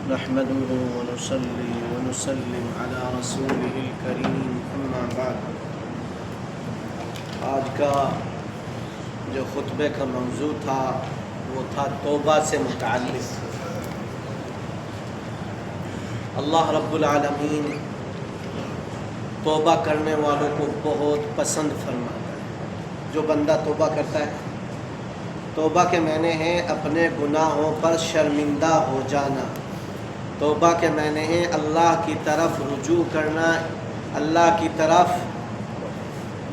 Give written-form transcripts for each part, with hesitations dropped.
نحمده ونصلي ونسلم على رسوله الكريم اما بعد۔ آج کا جو خطبے کا موضوع تھا وہ تھا توبہ سے متعلق۔ اللہ رب العالمین توبہ کرنے والوں کو بہت پسند فرماتا ہے۔ جو بندہ توبہ کرتا ہے، توبہ کے معنی ہیں اپنے گناہوں پر شرمندہ ہو جانا۔ توبہ کے معنی ہیں اللہ کی طرف رجوع کرنا، اللہ کی طرف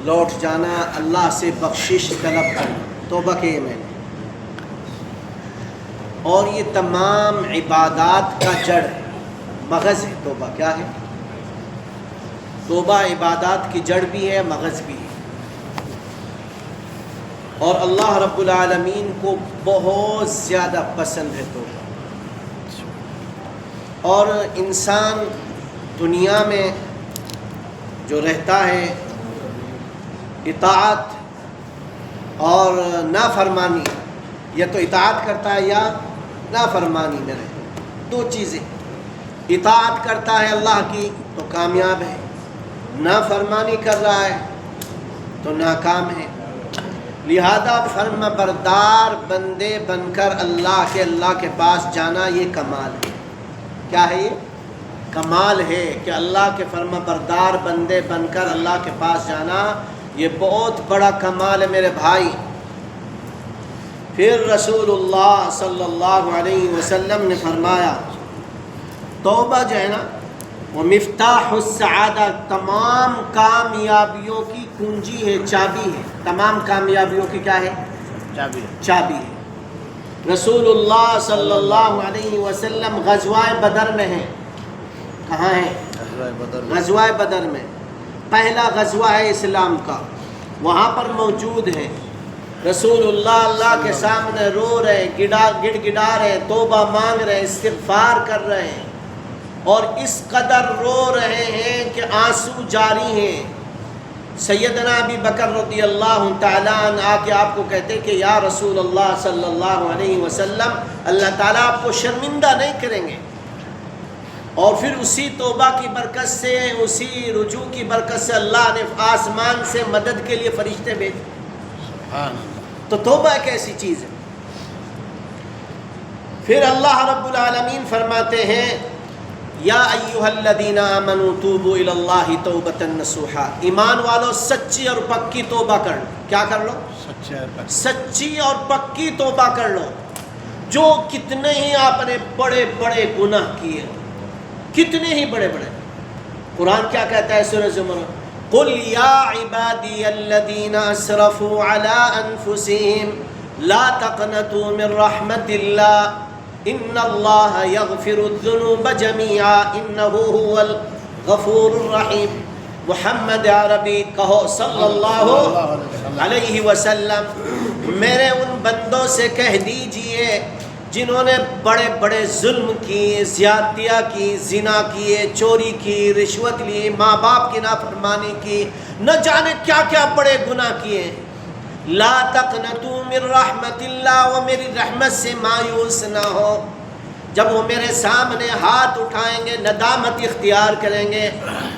لوٹ جانا، اللہ سے بخشش طلب کرنا۔ توبہ کے یہ معنی، اور یہ تمام عبادات کا جڑ ہے، مغز ہے۔ توبہ کیا ہے؟ توبہ عبادات کی جڑ بھی ہے، مغز بھی ہے، اور اللہ رب العالمین کو بہت زیادہ پسند ہے توبہ۔ اور انسان دنیا میں جو رہتا ہے اطاعت اور نافرمانی، یا تو اطاعت کرتا ہے یا نافرمانی میں رہتا ہے، دو چیزیں۔ اطاعت کرتا ہے اللہ کی تو کامیاب ہے، نافرمانی کر رہا ہے تو ناکام ہے۔ لہذا فرم بردار بندے بن کر اللہ کے پاس جانا یہ کمال ہے۔ کیا ہے یہ؟ کمال ہے کہ اللہ کے فرما بردار بندے بن کر اللہ کے پاس جانا، یہ بہت بڑا کمال ہے میرے بھائی۔ پھر رسول اللہ صلی اللہ علیہ وسلم نے فرمایا توبہ جو ہے نا وہ مفتاح السعادہ، تمام کامیابیوں کی کنجی ہے، چابی ہے۔ تمام کامیابیوں کی کیا ہے؟ چابی ہے۔ رسول اللہ صلی اللہ علیہ وسلم غزوہ بدر میں ہیں۔ کہاں ہیں؟ غزوہ بدر میں، پہلا غزوہ ہے اسلام کا، وہاں پر موجود ہیں۔ رسول اللہ کے سامنے رو رہے، گڑ گڑا رہے، توبہ مانگ رہے، استغفار کر رہے ہیں، اور اس قدر رو رہے ہیں کہ آنسو جاری ہیں۔ سیدنا ابی بکر رضی اللہ تعالیٰ عنہ آ کے آپ کو کہتے کہ یا رسول اللہ صلی اللہ علیہ وسلم، اللہ تعالیٰ آپ کو شرمندہ نہیں کریں گے۔ اور پھر اسی توبہ کی برکت سے، اسی رجوع کی برکت سے اللہ نے آسمان سے مدد کے لیے فرشتے بھیجے۔ تو توبہ ایک ایسی چیز ہے۔ پھر اللہ رب العالمین فرماتے ہیں یا ایھا الذین آمنوا توبوا الی اللہ توبۃ نصوحا، ایمان والو سچی اور پکی توبہ کر لو۔ کیا کر لو؟ سچی اور پکی توبہ کر لو۔ جو کتنے ہی آپ نے بڑے بڑے گناہ کیے، کتنے ہی بڑے بڑے، قرآن کیا کہتا ہے سورہ زمر؟ قل یا عبادی الذین اسرفوا علی انفسہم لا تقنطوا من رحمت اللہ ان اللہ یغفر الذنوب جمیعا انہ هو الغفور الرحیم۔ محمد عربی کہو صلی اللہ علیہ وسلم، میرے ان بندوں سے کہہ دیجئے جنہوں نے بڑے بڑے ظلم کیے، زیادتیاں کی، زنا کیے، چوری کی، رشوت لی، ماں باپ کی نافرمانی کی، نہ جانے کیا کیا بڑے گناہ کیے، لا تقنطوا من رحمت اللہ، وہ میری رحمت سے مایوس نہ ہو۔ جب وہ میرے سامنے ہاتھ اٹھائیں گے، ندامت اختیار کریں گے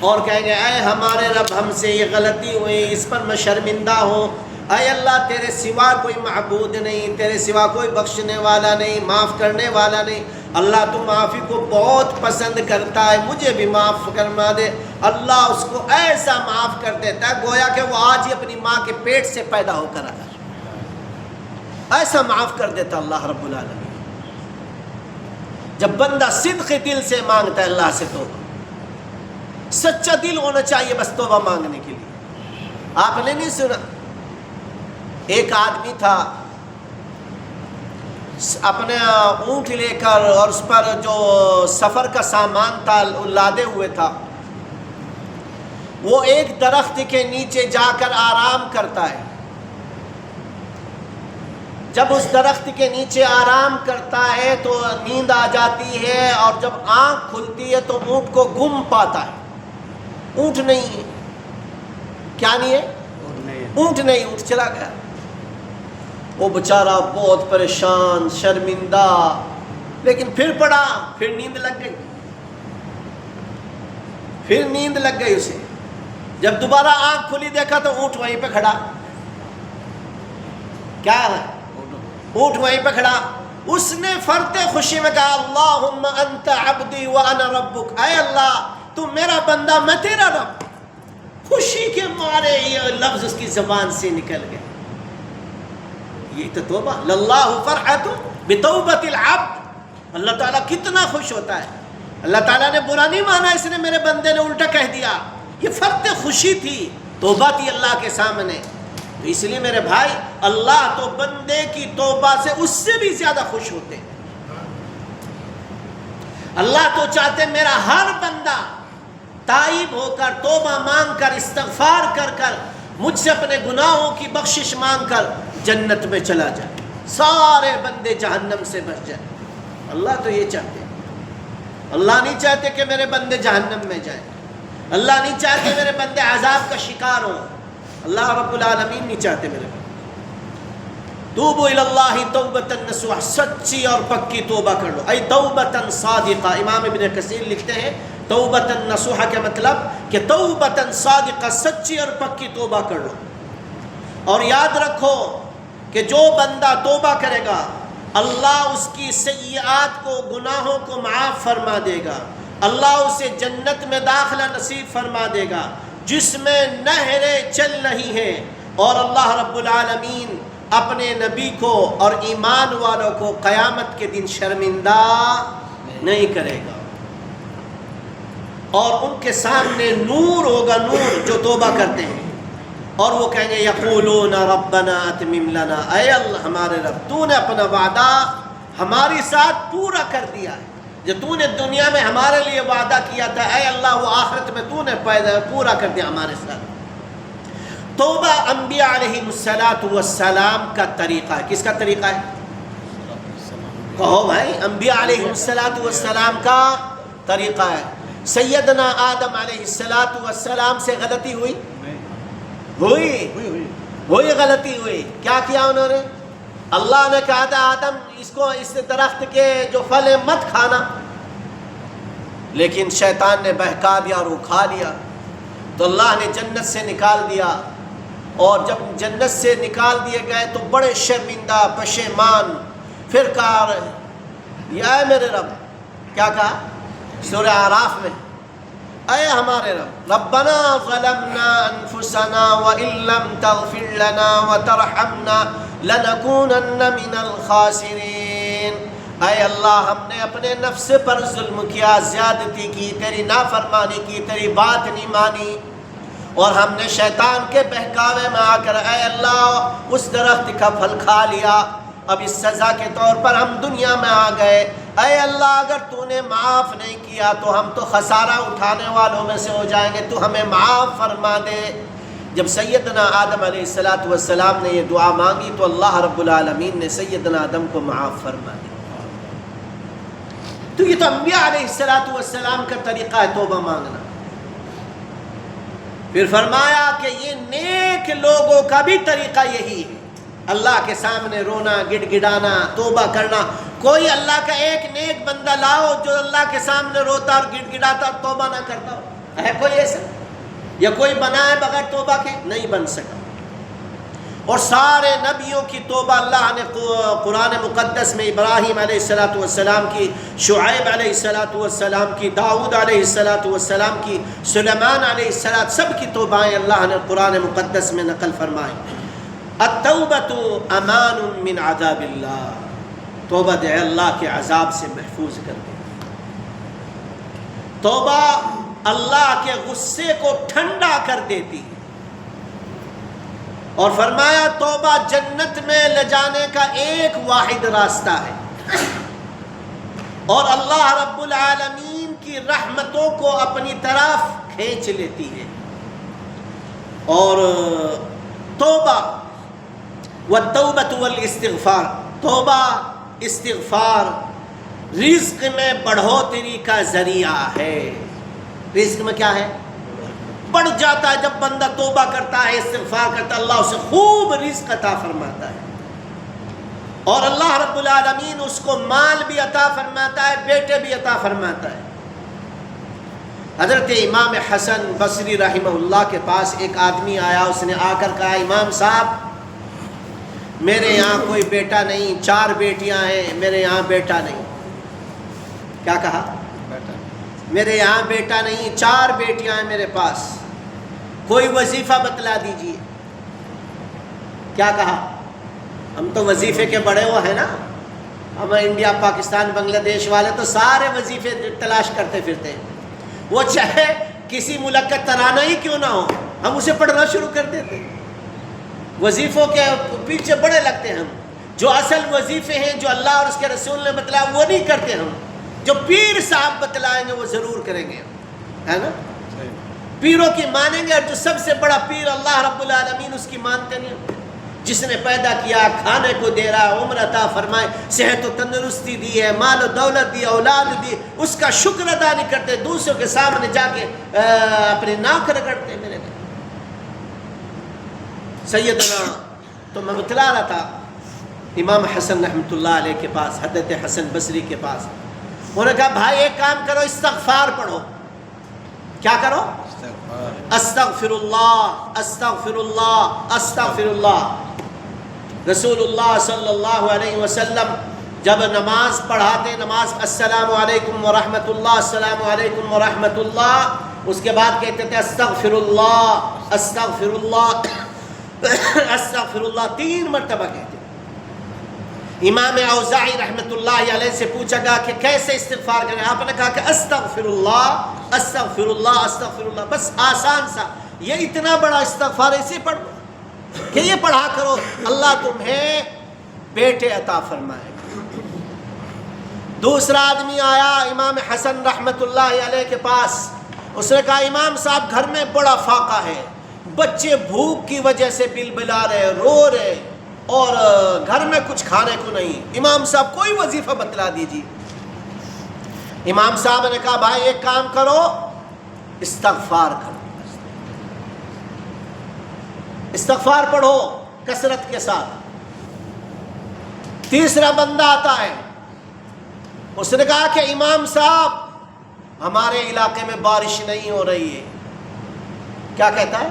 اور کہیں گے اے ہمارے رب، ہم سے یہ غلطی ہوئی، اس پر میں شرمندہ ہوں، اے اللہ تیرے سوا کوئی معبود نہیں، تیرے سوا کوئی بخشنے والا نہیں، معاف کرنے والا نہیں، اللہ تو معافی کو بہت پسند کرتا ہے، مجھے بھی معاف فرما دے۔ اللہ اس کو ایسا معاف کر دیتا ہے گویا کہ وہ آج ہی اپنی ماں کے پیٹ سے پیدا ہو کر آیا، ایسا معاف کر دیتا اللہ رب العالمین۔ جب بندہ صدق دل سے مانگتا ہے اللہ سے توبہ، سچا دل ہونا چاہیے بس توبہ مانگنے کے لیے۔ آپ نے نہیں سنا ایک آدمی تھا اپنے اونٹ لے کر، اور اس پر جو سفر کا سامان تھا لادے ہوئے تھا، وہ ایک درخت کے نیچے جا کر آرام کرتا ہے۔ جب اس درخت کے نیچے آرام کرتا ہے تو نیند آ جاتی ہے، اور جب آنکھ کھلتی ہے تو اونٹ کو گم پاتا ہے، اونٹ نہیں ہے۔ کیا نہیں ہے؟ اونٹ نہیں، اونٹ چلا گیا۔ وہ بیچارہ بہت پریشان، شرمندہ، لیکن پھر پڑھا، پھر نیند لگ گئی، پھر نیند لگ گئی اسے. جب دوبارہ آنکھ کھلی دیکھا تو اونٹ وہیں پہ کھڑا. کیا ہے؟ اونٹ وہیں پہ کھڑا. اس نے فرط خوشی میں کہا اللہم انت عبدی وانا ربک، اے اللہ تو میرا بندہ میں تیرا رب. خوشی کے مارے یہ لفظ اس کی زبان سے نکل گئے. یہ تو توبہ. للہ فرحۃ بتوبۃ العبد. اللہ تعالیٰ کتنا خوش ہوتا ہے. اللہ تعالیٰ نے برا نہیں مانا اس نے میرے بندے نے الٹا کہہ دیا. یہ فرط خوشی تھی، توبہ تھی اللہ کے سامنے. تو اس لیے میرے بھائی اللہ تو بندے کی توبہ سے اس سے بھی زیادہ خوش ہوتے ہیں. اللہ تو چاہتے میرا ہر بندہ تائب ہو کر، توبہ مانگ کر، استغفار کر کر، مجھ سے اپنے گناہوں کی بخشش مانگ کر جنت میں چلا جائے، سارے بندے جہنم سے بچ جائیں. اللہ تو یہ چاہتے ہیں. اللہ نہیں چاہتے کہ میرے بندے جہنم میں جائیں. اللہ نہیں چاہتے میرے بندے عذاب کا شکار ہوں. اللہ رب العالمین نہیں چاہتے میرے بندے. توبوا الی اللہ توبۃ نصوحا، سچی اور پکی توبہ کر لو. ای توبۃ صادقہ. امام ابن کثیر لکھتے ہیں توبۃ نصوحا کا مطلب کہ توبۃ صادقہ، سچی اور پکی توبہ کر لو. اور یاد رکھو کہ جو بندہ توبہ کرے گا اللہ اس کی سیئات کو، گناہوں کو معاف فرما دے گا. اللہ اسے جنت میں داخلہ نصیب فرما دے گا جس میں نہریں چل رہی ہیں. اور اللہ رب العالمین اپنے نبی کو اور ایمان والوں کو قیامت کے دن شرمندہ نہیں کرے گا. اور ان کے سامنے نور ہوگا، نور جو توبہ کرتے ہیں. اور وہ کہیں گے یقولون ربنا اتمم لنا، اے اللہ ہمارے رب تو نے اپنا وعدہ ہماری ساتھ پورا کر دیا ہے. جو تو نے دنیا میں ہمارے لیے وعدہ کیا تھا اے اللہ وہ آخرت میں تو نے پورا کر دیا ہمارے ساتھ. توبہ انبیاء علیہ السلام کا طریقہ ہے. کس کا طریقہ ہے؟ کہو بھائی. انبیاء علیہ السلام کا طریقہ ہے. سیدنا آدم علیہ السلام سے غلطی ہوئی؟ ہوئی غلطی ہوئی. کیا کیا انہوں نے؟ اللہ نے کہا تھا آدم اس درخت کے جو پھل ہے مت کھانا، لیکن شیطان نے بہکا دیا اور وہ کھا لیا. تو اللہ نے جنت سے نکال دیا. اور جب جنت سے نکال دیے گئے تو بڑے شرمندہ، پشیمان، پھر کہا یا میرے رب. کیا کہا سورہ اعراف میں؟ اے ہمارے رب ربنا ظلمنا انفسنا وان لم تغفر لنا وترحمنا لنکونن من الخاسرین. اے اللہ ہم نے اپنے نفس پر ظلم کیا، زیادتی کی، تیری نافرمانی کی، تیری بات نہیں مانی، اور ہم نے شیطان کے بہکاوے میں آ کر اے اللہ اس درخت کا پھل کھا لیا. اب اس سزا کے طور پر ہم دنیا میں آ گئے. اے اللہ اگر تو نے معاف نہیں کیا تو ہم تو خسارہ اٹھانے والوں میں سے ہو جائیں گے، تو ہمیں معاف فرما دے. جب سیدنا آدم علیہ السلام نے یہ دعا مانگی تو اللہ رب العالمین نے سیدنا آدم کو معاف فرما دیا. تو یہ تو انبیاء علیہ السلام کا طریقہ ہے توبہ مانگنا. پھر فرمایا کہ یہ نیک لوگوں کا بھی طریقہ یہی ہے، اللہ کے سامنے رونا، گڑ گڑانا، توبہ کرنا. کوئی اللہ کا ایک نیک بندہ لاؤ جو اللہ کے سامنے روتا اور گڑ گڑاتا اور توبہ نہ کرتا ہو. ہے کوئی ایسا؟ یا کوئی بنائے بغیر توبہ کے؟ نہیں بن سکا. اور سارے نبیوں کی توبہ اللہ نے قرآن مقدس میں ابراہیم علیہ السلام کی، شعیب علیہ السلام کی، داؤد علیہ السلام کی، سلیمان علیہ السلام، سب کی توبائیں اللہ نے قرآن مقدس میں نقل فرمائی. التوبۃ امان من عذاب اللہ. توبہ دے اللہ کے عذاب سے محفوظ کر دے. توبہ اللہ کے غصے کو ٹھنڈا کر دیتی ہے. اور فرمایا توبہ جنت میں لے جانے کا ایک واحد راستہ ہے، اور اللہ رب العالمین کی رحمتوں کو اپنی طرف کھینچ لیتی ہے. اور توبہ والتوبۃ والاستغفار، توبہ استغفار رزق میں بڑھوتری کا ذریعہ ہے. رزق میں کیا ہے؟ بڑھ جاتا ہے. جب بندہ توبہ کرتا ہے، استغفار کرتا ہے، اللہ اسے خوب رزق عطا فرماتا ہے. اور اللہ رب العالمین اس کو مال بھی عطا فرماتا ہے، بیٹے بھی عطا فرماتا ہے۔ حضرت امام حسن بصری رحمہ اللہ کے پاس ایک آدمی آیا، اس نے آ کر کہا امام صاحب میرے یہاں کوئی بیٹا نہیں، 4 بیٹیاں ہیں، میرے یہاں بیٹا نہیں۔ کیا کہا؟ میرے یہاں بیٹا نہیں، 4 بیٹیاں ہیں میرے پاس، کوئی وظیفہ بتلا دیجئے۔ کیا کہا؟ ہم تو وظیفے کے بڑے وہ ہیں نا، ہم انڈیا پاکستان بنگلہ دیش والے تو سارے وظیفے تلاش کرتے پھرتے ہیں، وہ چاہے کسی ملک کا ترانہ ہی کیوں نہ ہو ہم اسے پڑھنا شروع کر دیتے ہیں، وظیفوں کے پیچھے بڑے لگتے ہیں ہم، جو اصل وظیفے ہیں جو اللہ اور اس کے رسول نے بتلایا وہ نہیں کرتے ہم، جو پیر صاحب بتلائیں گے وہ ضرور کریں گے، ہے نا؟ پیروں کی مانیں گے، اور جو سب سے بڑا پیر اللہ رب العالمین اس کی مانتے نہیں، جس نے پیدا کیا، کھانے کو دے رہا، عمر عطا فرمائے، صحت و تندرستی دی ہے، مال و دولت دی، اولاد دی، اس کا شکر ادا نہیں کرتے، دوسروں کے سامنے جا کے اپنے ناک رگڑتے۔ میرے سیدنا تو میں بتلا رہا تھا امام حسن رحمۃ اللہ علیہ کے پاس، حضرت حسن بصری کے پاس، انہوں نے کہا بھائی ایک کام کرو، استغفار پڑھو۔ کیا کرو؟ استغفر اللہ استغفر اللہ استغفر اللہ۔ رسول اللہ صلی اللہ علیہ وسلم جب نماز پڑھاتے، نماز السلام علیکم ورحمۃ اللہ، السلام علیکم ورحمۃ اللہ، اس کے بعد کہتے تھے استغفر اللہ استغفر اللہ استغفر اللہ، 3 مرتبہ کہتے۔ امام اوزاعی رحمۃ اللہ علیہ سے پوچھا گیا کہ کیسے استغفار کریں، آپ نے کہا کہ استغفر اللہ استغفر اللہ استغفر اللہ، بس آسان سا، یہ اتنا بڑا استغفار اسے پڑھو کہ یہ پڑھا کرو، اللہ تمہیں بیٹے عطا فرمائے گا۔ دوسرا آدمی آیا امام حسن رحمۃ اللہ علیہ کے پاس، اس نے کہا امام صاحب گھر میں بڑا فاقہ ہے، بچے بھوک کی وجہ سے بلبلا رہے، رو رہے، اور گھر میں کچھ کھانے کو نہیں، امام صاحب کوئی وظیفہ بتلا دیجیے۔ امام صاحب نے کہا بھائی ایک کام کرو، استغفار کرو، استغفار پڑھو کثرت کے ساتھ۔ تیسرا بندہ آتا ہے، اس نے کہا کہ امام صاحب ہمارے علاقے میں بارش نہیں ہو رہی ہے۔ کیا کہتا ہے؟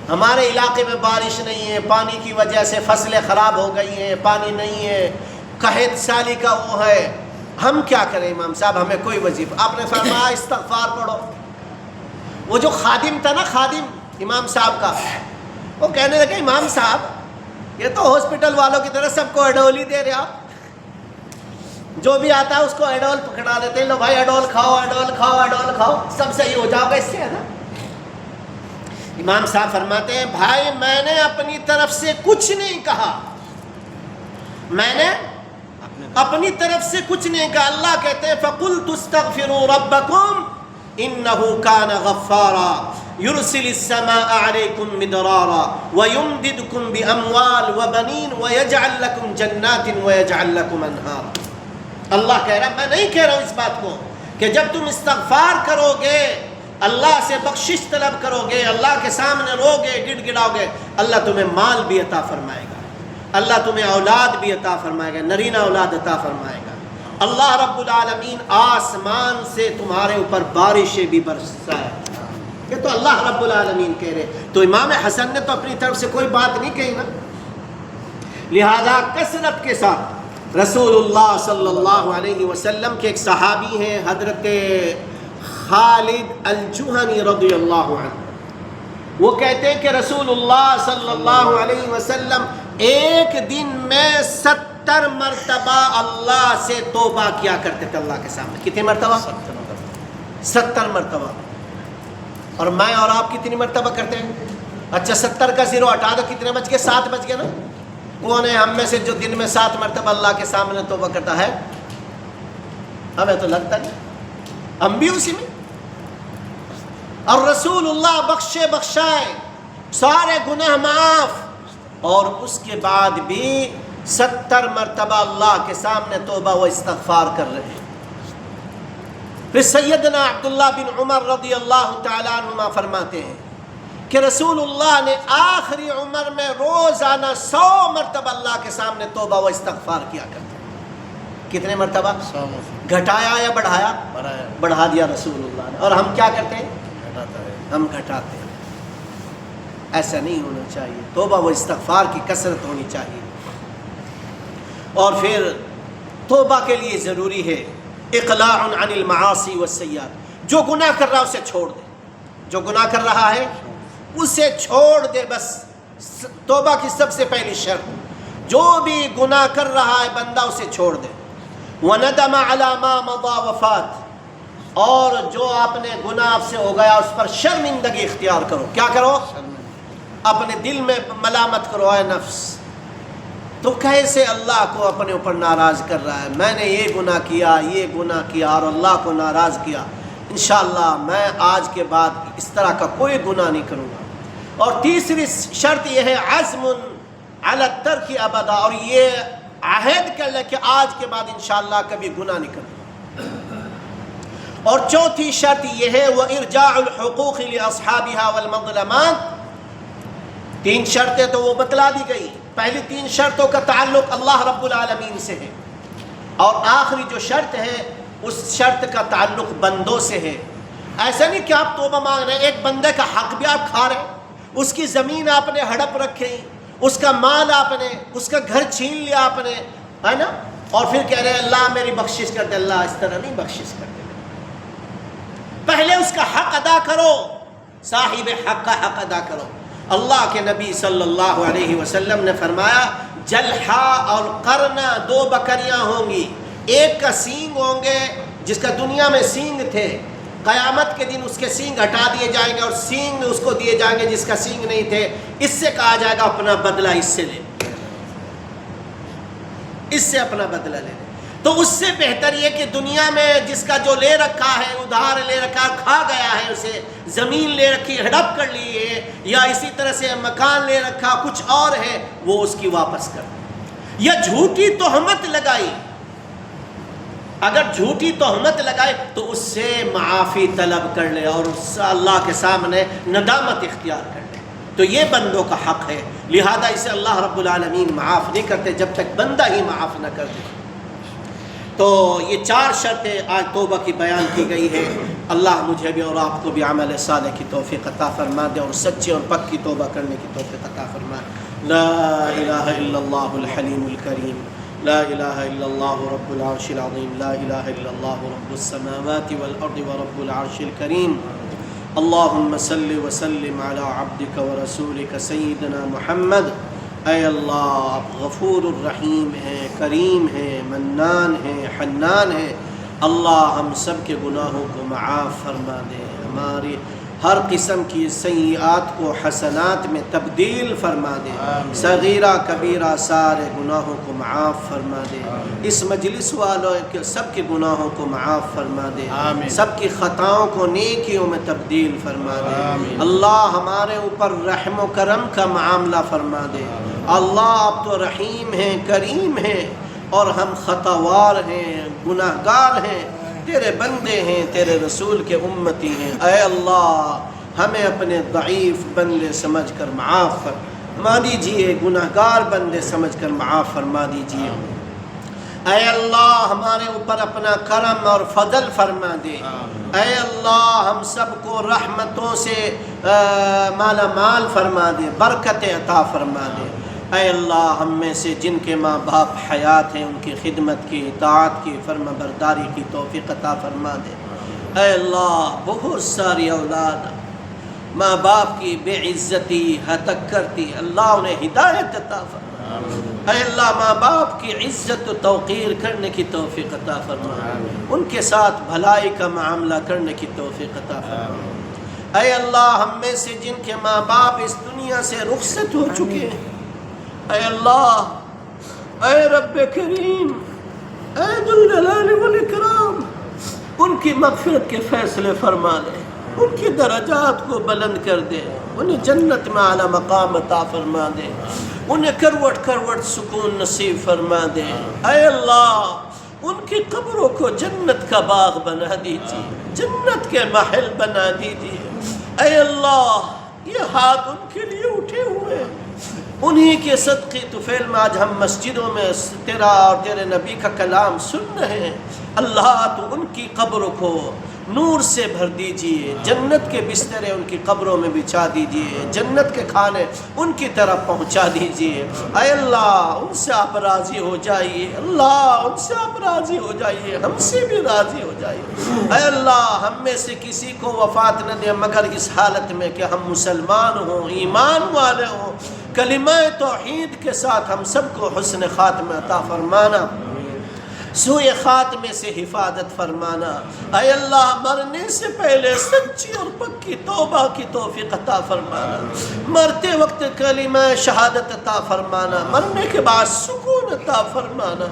ہمارے علاقے میں بارش نہیں ہے، پانی کی وجہ سے فصلیں خراب ہو گئی ہیں، پانی نہیں ہے، قحط سالی کا وہ ہے، ہم کیا کریں امام صاحب، ہمیں کوئی وظیفہ۔ آپ نے فرمایا استغفار پڑھو۔ وہ جو خادم تھا نا، خادم امام صاحب کا، وہ کہنے لگے امام صاحب یہ تو ہاسپٹل والوں کی طرح سب کو ایڈول ہی دے رہے آپ، جو بھی آتا ہے اس کو ایڈول پکڑا دیتے ہیں، لو بھائی ایڈول کھاؤ ایڈول کھاؤ ایڈول کھاؤ، سب صحیح ہو جاؤ گا اس سے، ہے نا؟ امام صاحب فرماتے ہیں بھائی میں نے اپنی طرف سے کچھ نہیں کہا، میں نے اپنی طرف سے کچھ نہیں کہا، اللہ کہتے ہیں فَقُلْتُ اسْتَغْفِرُوا رَبَّكُمْ إِنَّهُ كَانَ غَفَّارًا يُرْسِلِ السَّمَاءَ عَلَيْكُمْ مِدْرَارًا وَيُمْدِدْكُمْ بِأَمْوَالٍ وَبَنِينَ وَيَجْعَلْ لَكُمْ جَنَّاتٍ وَيَجْعَلْ لَكُمْ أَنْهَارًا۔ اللہ کہہ رہا میں نہیں کہہ رہا ہوں اس بات کو کہ جب تم استغفار کرو گے، اللہ سے بخشش طلب کرو گے، اللہ کے سامنے رو گے، گڑ گڑاؤ گے، اللہ تمہیں مال بھی عطا فرمائے گا، اللہ تمہیں اولاد بھی عطا فرمائے گا، نرینہ اولاد عطا فرمائے گا، اللہ رب العالمین آسمان سے تمہارے اوپر بارشیں بھی برسائے۔ یہ تو اللہ رب العالمین کہہ رہے، تو امام حسن نے تو اپنی طرف سے کوئی بات نہیں کہی نا، لہذا کثرت کے ساتھ رسول اللہ صلی اللہ علیہ وسلم کے ایک صحابی ہیں حضرت خالد الجہنی رضی اللہ عنہ، وہ کہتے ہیں کہ رسول اللہ صلی اللہ علیہ وسلم ایک دن میں 70 مرتبہ اللہ سے توبہ کیا کرتے تھے اللہ کے سامنے۔ کتنی مرتبہ؟ 70 مرتبہ۔ اور میں اور آپ کتنی مرتبہ کرتے ہیں؟ اچھا 70 کا 0 ہٹا دو، کتنے بچ گئے؟ 7 بچ گئے نا۔ کون ہے ہم میں سے جو دن میں 7 مرتبہ اللہ کے سامنے توبہ کرتا ہے؟ ہمیں تو لگتا نہیں، ہم بھی اسی میں۔ اور رسول اللہ بخشے بخشائے، سارے گناہ معاف، اور اس کے بعد بھی 70 مرتبہ اللہ کے سامنے توبہ و استغفار کر رہے ہیں۔ پھر سیدنا عبداللہ بن عمر رضی اللہ تعالیٰ عنہما فرماتے ہیں کہ رسول اللہ نے آخری عمر میں روزانہ 100 مرتبہ اللہ کے سامنے توبہ و استغفار کیا کرتے. کتنے مرتبہ؟ 100 گھٹایا یا بڑھایا؟ بڑھا دیا رسول اللہ نے. اور ہم کیا کرتے ہیں؟ ہم گھٹاتے ہیں. ایسا نہیں ہونا چاہیے. توبہ و استغفار کی کثرت ہونی چاہیے. اور پھر توبہ کے لیے ضروری ہے اقلاع عن المعاصی والسیئات. جو گناہ کر رہا ہے اسے چھوڑ دے. جو گناہ کر رہا ہے اسے چھوڑ دے. بس توبہ کی سب سے پہلی شرط. جو بھی گناہ کر رہا ہے بندہ اسے چھوڑ دے. وندم علی ما مضى وفات. اور جو آپ نے گناہ آپ سے ہو گیا اس پر شرمندگی اختیار کرو. کیا کرو؟ اپنے دل میں ملامت کرو. اے نفس تو کیسے اللہ کو اپنے اوپر ناراض کر رہا ہے؟ میں نے یہ گناہ کیا اور اللہ کو ناراض کیا. انشاءاللہ میں آج کے بعد اس طرح کا کوئی گناہ نہیں کروں گا. اور تیسری شرط یہ ہے عزم علی الترک ابدا. اور یہ عہد کر لے کہ آج کے بعد انشاءاللہ کبھی گناہ نہیں کروں گا. اور چوتھی شرط یہ ہے وارجاع الحقوق لاصحابها والمظلمات. 3 شرطیں تو وہ بتلا دی گئی. پہلی 3 شرطوں کا تعلق اللہ رب العالمین سے ہے. اور آخری جو شرط ہے اس شرط کا تعلق بندوں سے ہے. ایسا نہیں کہ آپ توبہ مانگ رہے ہیں، ایک بندے کا حق بھی آپ کھا رہے ہیں. اس کی زمین آپ نے ہڑپ رکھی، اس کا مال آپ نے، اس کا گھر چھین لیا آپ نے، ہے نا. اور پھر کہہ رہے ہیں اللہ میری بخشش کر دے. اللہ اس طرح نہیں بخشش کر دے. پہلے اس کا حق ادا کرو. صاحب حق کا حق ادا کرو. اللہ کے نبی صلی اللہ علیہ وسلم نے فرمایا جلحا اور قرنا 2 بکریاں ہوں گی. ایک کا سینگ ہوں گے جس کا دنیا میں سینگ تھے، قیامت کے دن اس کے سینگ ہٹا دیے جائیں گے اور سینگ اس کو دیے جائیں گے جس کا سینگ نہیں تھے. اس سے کہا جائے گا اپنا بدلہ اس سے لے، اس سے اپنا بدلہ لے. تو اس سے بہتر یہ کہ دنیا میں جس کا جو لے رکھا ہے، ادھار لے رکھا ہے، کھا گیا ہے، اسے زمین لے رکھی ہڑپ کر لی ہے، یا اسی طرح سے مکان لے رکھا کچھ اور ہے، وہ اس کی واپس کر. یا جھوٹی تہمت لگائی، اگر جھوٹی تہمت لگائے تو اس سے معافی طلب کر لے اور اس سے اللہ کے سامنے ندامت اختیار کر لے. تو یہ بندوں کا حق ہے. لہذا اسے اللہ رب العالمین معاف نہیں کرتے جب تک بندہ ہی معاف نہ کر دے. تو یہ 4 شرطیں آج توبہ کی بیان کی گئی ہے. اللہ مجھے بھی اور آپ کو بھی عمل صالح کی توفیق عطا فرما دے اور سچی اور پکی توبہ کرنے کی توفیق عطا فرما. لا الہ الا اللہ الحلیم الکریم، لا الہ الا اللہ رب العرش العظیم، لا الہ الا اللہ رب السماوات والارض ورب العرش الکریم. اللہم صل وسلم علی عبدک ورسولک سیدنا محمد. اے اللہ آپ غفور الرحیم ہیں، کریم ہیں، منان ہیں، حنان ہیں. اللہ ہم سب کے گناہوں کو معاف فرما دے. ہماری ہر قسم کی سیئات کو حسنات میں تبدیل فرما دے. صغیرہ کبیرہ سارے گناہوں کو معاف فرما دے. اس مجلس والوں کے سب کے گناہوں کو معاف فرما دے. سب کی خطاؤں کو نیکیوں میں تبدیل فرما دے. اللہ ہمارے اوپر رحم و کرم کا معاملہ فرما دے. اللہ آپ تو رحیم ہیں، کریم ہیں، اور ہم خطاوار ہیں، گناہ گار ہیں، تیرے بندے ہیں، تیرے رسول کے امتی ہیں. اے اللہ ہمیں اپنے ضعیف بندے سمجھ کر معاف فرما دیجئے، گناہ گار بندے سمجھ کر معاف فرما دیجئے. اے اللہ ہمارے اوپر اپنا کرم اور فضل فرما دے. اے اللہ ہم سب کو رحمتوں سے مالا مال فرما دے، برکتیں عطا فرما دے. اے اللہ ہم میں سے جن کے ماں باپ حیات ہیں ان کی خدمت کی، اطاعت کی، فرما برداری کی توفیق عطا فرما دے. اے اللہ بہت ساری اولاد ماں باپ کی بے عزتی ہتک کرتی، اللہ انہیں ہدایت عطا فرما. اے اللہ ماں باپ کی عزت و توقیر کرنے کی توفیق عطا فرما. ان کے ساتھ بھلائی کا معاملہ کرنے کی توفیق عطا فرما. اے اللہ ہم میں سے جن کے ماں باپ اس دنیا سے رخصت ہو چکے ہیں، اے اللہ، اے رب کریم، اے ذوالجلال والاکرام، ان کی مغفرت کے فیصلے فرما دے، ان کی درجات کو بلند کر دے، انہیں جنت میں اعلیٰ مقام عطا فرما دے، انہیں کروٹ کروٹ سکون نصیب فرما دے. اے اللہ ان کی قبروں کو جنت کا باغ بنا دیجیے، جنت کے محل بنا دیجیے. اے اللہ یہ ہاتھ ان کے لیے اٹھے ہوئے، انہی کے صدقے طفیل میں آج ہم مسجدوں میں تیرا اور تیرے نبی کا کلام سن رہے ہیں۔ اللہ تو ان کی قبر کو نور سے بھر دیجئے، جنت کے بسترے ان کی قبروں میں بچھا دیجئے، جنت کے کھانے ان کی طرف پہنچا دیجئے۔ اے اللہ ان سے آپ راضی ہو جائیے، اللہ ان سے آپ راضی ہو جائیے، ہم سے بھی راضی ہو جائیے۔ اے اللہ ہم میں سے کسی کو وفات نہ دے مگر اس حالت میں کہ ہم مسلمان ہوں، ایمان والے ہوں، کلمہ توحید کے ساتھ ہم سب کو حسن خاتمہ عطا فرمانا، سوئے خاتمے سے حفاظت فرمانا۔ اے اللہ مرنے سے پہلے سچی اور پکی توبہ کی توفیق عطا فرمانا، مرتے وقت کلمہ شہادت عطا فرمانا، مرنے کے بعد سکون عطا فرمانا۔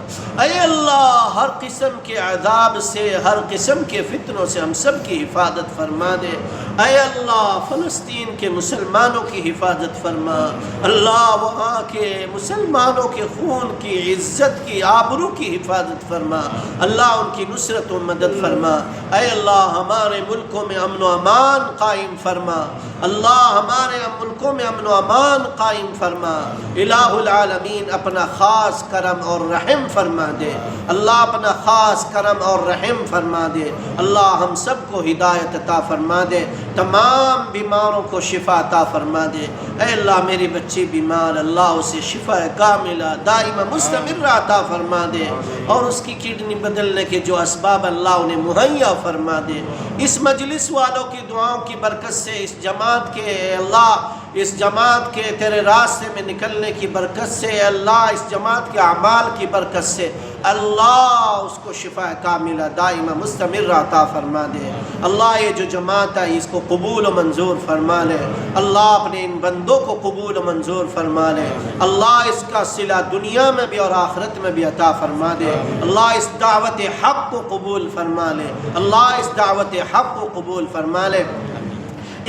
اے اللہ ہر قسم کے عذاب سے، ہر قسم کے فتنوں سے ہم سب کی حفاظت فرما دے۔ اے اللہ فلسطین کے مسلمانوں کی حفاظت فرما، اللہ وہاں کے مسلمانوں کے خون کی، عزت کی، آبرو کی حفاظت فرما، اللہ ان کی نصرت و مدد فرما۔ اے اللہ ہمارے ملکوں میں امن و امان قائم فرما، اللہ ہمارے ملکوں میں امن و امان قائم فرما۔ الہ العالمین اپنا خاص کرم اور رحم فرما دے، اللہ اپنا خاص کرم اور رحم فرما دے، اللہ ہم سب کو ہدایت عطا فرما دے، تمام بیماروں کو شفا عطا فرما دے۔ اے اللہ میری بچی بیمار، اللہ اسے شفا کاملہ دائمہ مستمرہ عطا فرما دے، اور اس کی کڈنی بدلنے کے جو اسباب اللہ انہیں مہیا فرما دے۔ اس مجلس والوں کی دعاؤں کی برکت سے، اس جماعت کے اللہ، اس جماعت کے تیرے راستے میں نکلنے کی برکت سے اللہ، اس جماعت کے اعمال کی برکت سے اللہ اس کو شفا کاملہ دائمہ مستمرہ عطا فرما دے۔ اللہ یہ جو جماعت ہے اس کو قبول و منظور فرما لے، اللہ اپنے ان بندوں کو قبول و منظور فرما لے، اللہ اس کا صلہ دنیا میں بھی اور آخرت میں بھی عطا فرما دے، اللہ اس دعوت حق کو قبول فرما لے، اللہ اس دعوت حق کو قبول فرما لے،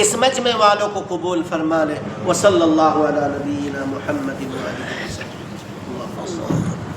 اس مجمع والوں کو قبول فرما لے۔ وصلی اللہ علی نبینا محمد و آلہ وصحبہ۔